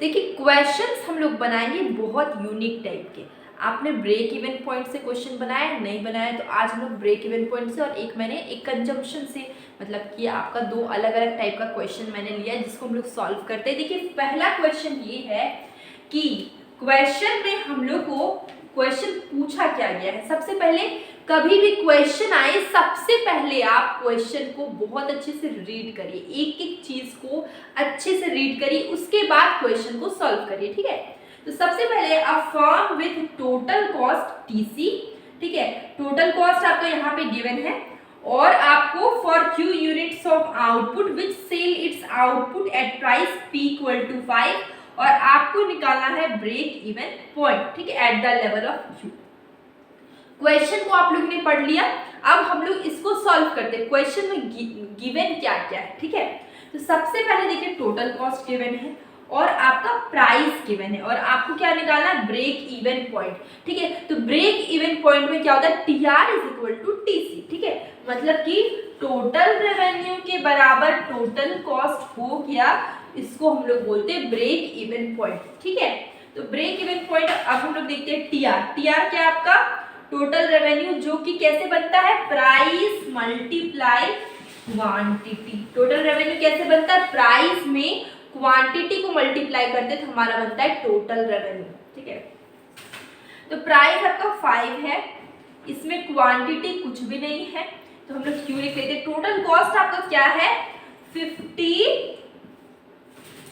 देखिए क्वेश्चंस हम लोग बनाएंगे बहुत यूनिक टाइप के। आपने ब्रेक इवन पॉइंट से क्वेश्चन बनाया नहीं बनाया, तो आज हम लोग ब्रेक इवन पॉइंट से और एक मैंने एक कंजम्पशन से, मतलब कि आपका दो अलग अलग टाइप का क्वेश्चन मैंने लिया जिसको हम लोग सॉल्व करते हैं। देखिए पहला क्वेश्चन ये है कि क्वेश्चन में हम लोग को क्वेश्चन पूछा क्या गया है। सबसे पहले कभी भी क्वेश्चन आए, सबसे पहले आप क्वेश्चन को बहुत अच्छे से रीड करिए, एक एक चीज को अच्छे से रीड करिए, उसके बाद क्वेश्चन को सॉल्व करिए। ठीक है, तो सबसे पहले a firm with total cost TC. ठीक है, टोटल कॉस्ट आपका यहाँ पे गिवन है और आपको for Q units of output which sell its output at price P equal to 5 और आपको निकालना है ब्रेक इवन पॉइंट। ठीक है, at the level of Q. Question को आप लोग ने पढ़ लिया, अब हम लोग इसको सॉल्व करते हैं। क्वेश्चन में गिवन क्या क्या है। ठीक है, तो सबसे पहले देखिए टोटल कॉस्ट गिवन है और आपका प्राइस गिवन है और आपको क्या निकालना है, ब्रेक इवन पॉइंट। ठीक है, तो ब्रेक इवन पॉइंट में क्या होता है, T R is equal to T C. ठीक है, मतलब कि टोटल रेवेन्यू के बराबर टोटल कॉस्ट हो गया, इसको हम लोग बोलते हैं ब्रेक इवन पॉइंट। ठीक है, तो ब्रेक इवन पॉइंट अब हम लोग देखते हैं टी आर। टी आर क्या है आपका, टोटल रेवेन्यू, जो कि कैसे बनता है, price multiply quantity. Total revenue कैसे बनता है, प्राइस में क्वांटिटी को मल्टीप्लाई करते तो हमारा बनता है टोटल रेवेन्यू। ठीक है, तो प्राइस आपका 5 है, इसमें क्वांटिटी कुछ भी नहीं है तो हम लोग क्यू लिख लेते हैं। टोटल कॉस्ट आपका क्या है, 50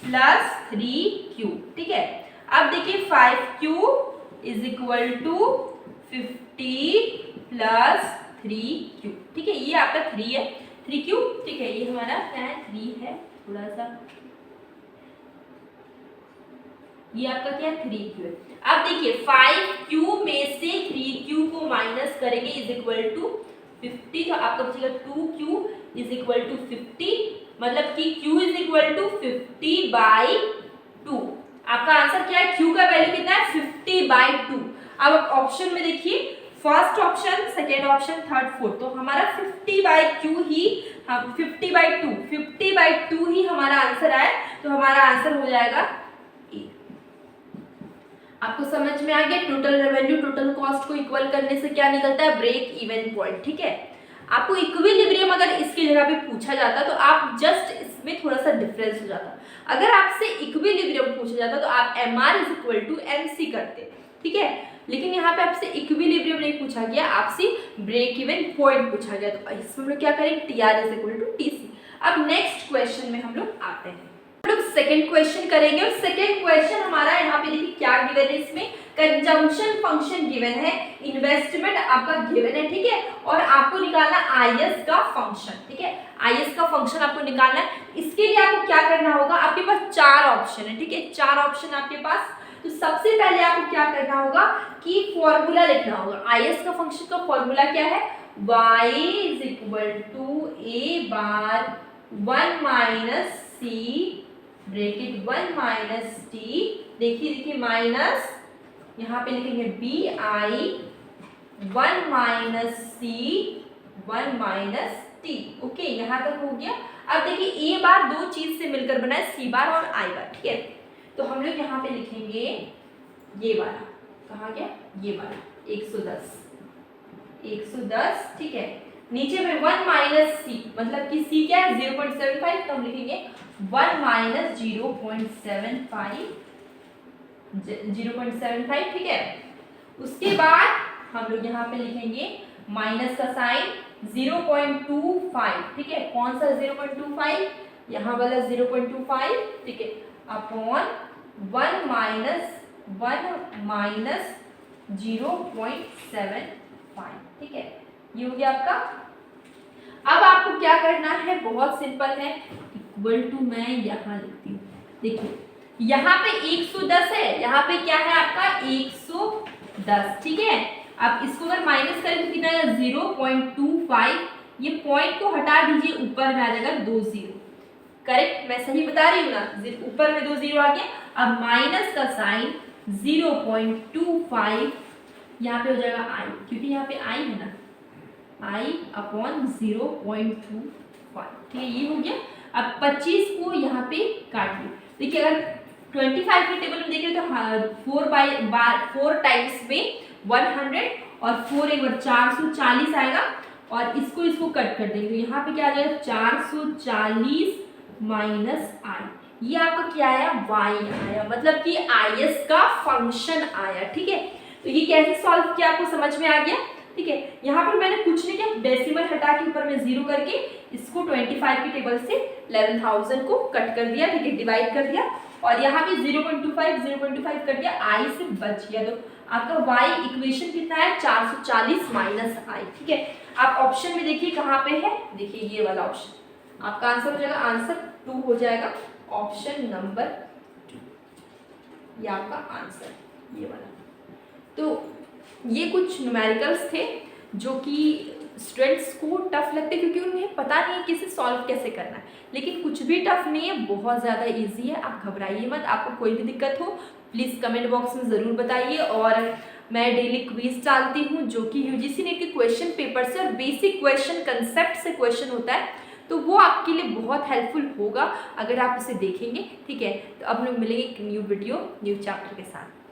प्लस 3Q। ठीक है, अब देखिए 5Q is equal to 50 plus 3Q। ठीक है, ये आपका 3 है, 3Q। ठीक है, ये हमारा क्या है, 3 है, थोड़ा सा ये आपका क्या है, 3Q है। अब देखिए 5Q में से 3Q को माइनस करेंगे इज इक्वल टू 50, तो आपका बचेगा 2Q इज इक्वल टू 50, मतलब कि Q इज इक्वल टू 50/2। आपका आंसर क्या है, Q का वैल्यू कितना है, 50/2। अब ऑप्शन में देखिए, first option, second option, third, fourth, तो हमारा 50/Q ही, हम 50/2 ही हमारा आंसर आया, तो हमारा आंसर हो जाएगा। आपको समझ में आ गया, टोटल रेवेन्यू टोटल कॉस्ट को इक्वल करने से क्या निकलता है, ब्रेक इवन पॉइंट। ठीक है, आपको इक्विलिब्रियम अगर इसकी जगह पे पूछा जाता तो आप जस्ट इसमें थोड़ा सा डिफरेंस हो जाता। अगर आपसे इक्विलिब्रियम पूछा जाता तो आप MR is equal to MC करते। ठीक है, लेकिन यहाँ पे आपसे इक्विलिब्रियम नहीं पूछा गया, आपसे ब्रेक इवन पॉइंट पूछा गया, तो इसमें हम लोग क्या करेंगे, TR is equal to TC। अब नेक्स्ट क्वेश्चन में हम लोग आते हैं, लोग सेकंड क्वेश्चन करेंगे और सेकंड क्वेश्चन हमारा यहाँ पे देखिए क्या गिवन है, इसमें कंजम्पशन फंक्शन गिवन है, इन्वेस्टमेंट आपका गिवन है। ठीक है, और आपको निकालना IS का फंक्शन। ठीक है, IS का फंक्शन आपको निकालना है। इसके लिए आपको क्या करना होगा, आपके पास 4 ऑप्शन है। ठीक है, 4 ऑप्शन आपके पास, तो सबसे पहले आपको क्या करना होगा कि फॉर्मूला लिखना होगा। IS का फंक्शन का फॉर्मूला क्या है, y is equal to a bar 1 minus c bracket 1 minus T, देखिए माइनस यहाँ पे लिखेंगे BI 1 minus C 1 minus T. Okay, यहाँ तक हो गया। अब देखिए A बार दो चीज से मिलकर बना है, C बार और I बार। ठीक है, तो हम लोग यहाँ पे लिखेंगे ये वाला, कहाँ गया, ये वाला 110। ठीक है, नीचे में 1 माइनस C, मतलब कि C क्या है, 0.75, तो हम लिखेंगे 1 माइनस 0.75। ठीक है, उसके बाद हम लोग यहाँ पे लिखेंगे माइनस का साइन 0.25। ठीक है, कौन सा 0.25, यहाँ वाला 0.25। ठीक है, अपॉन 1 माइनस 0.75। ठीक है, ये हो गया आपका। अब आपको क्या करना है, बहुत सिंपल है, इक्वल टू मैं यहाँ लिखती हूँ। देखिए यहाँ पे 110 है, यहाँ पे क्या है आपका 110। ठीक है, अब इसको अगर माइनस करें तो कितना है, 0.25। ये पॉइंट को हटा दीजिए, ऊपर में आ जाएगा 2 0। करेक्ट, मैं सही बता रही हूँ ना, ऊपर में 2 0 आ गया। अब माइनस का साइन 0.25, यहाँ पे हो जाएगा I, क्योंकि यहाँ पे I है ना, I अपॉन 0.25। ठीक है, ये हो गया। अब 25 को यहाँ पे काट लो। देखिए अगर 25 के टेबल में देखें तो 4 टाइम्स में 100 और 4 एक बार 440 आएगा और इसको कट कर देंगे तो यहाँ पे क्या आ जाएगा 440 माइनस आई, ये आपका क्या आया y आया, मतलब कि is का फंक्शन आया। ठीक है, तो ये कैसे सॉल्व किया आपको समझ में आ गया। ठीक है, यहाँ पर मैंने कुछ नहीं किया, डेसिमल हटा के ऊपर में 0 करके इसको 25 के टेबल से 11,000 को कट कर दिया। ठीक है, डिवाइड कर दिया और यहाँ पे 0.25 कर दिया, आई से बच गया। तो आपका y इक्वेशन कितना है 440 माइनस आई। ठीक है, आप ऑप्शन में देखिए कहाँ पे है, देखिए ये वाला ऑप्शन आपका आंसर हो जाएगा, आंसर 2 हो जाएगा, ऑप्शन नंबर 2 ये आपका आंसर ये वाला। तो ये कुछ न्यूमेरिकल्स थे जो कि स्टूडेंट्स को टफ लगते क्योंकि उन्हें पता नहीं है कि इसे सॉल्व कैसे करना है, लेकिन कुछ भी टफ नहीं है, बहुत ज़्यादा इजी है। आप घबराइए मत, आपको कोई भी दिक्कत हो प्लीज़ कमेंट बॉक्स में ज़रूर बताइए। और मैं डेली क्विज डालती हूँ जो कि यूजीसी नेट के क्वेश्चन पेपर से और बेसिक क्वेश्चन कंसेप्ट से क्वेश्चन होता है, तो वो आपके लिए बहुत हेल्पफुल होगा अगर आप उसे देखेंगे। ठीक है, तो अब हम लोग मिलेंगे एक न्यू वीडियो न्यू चैप्टर के साथ।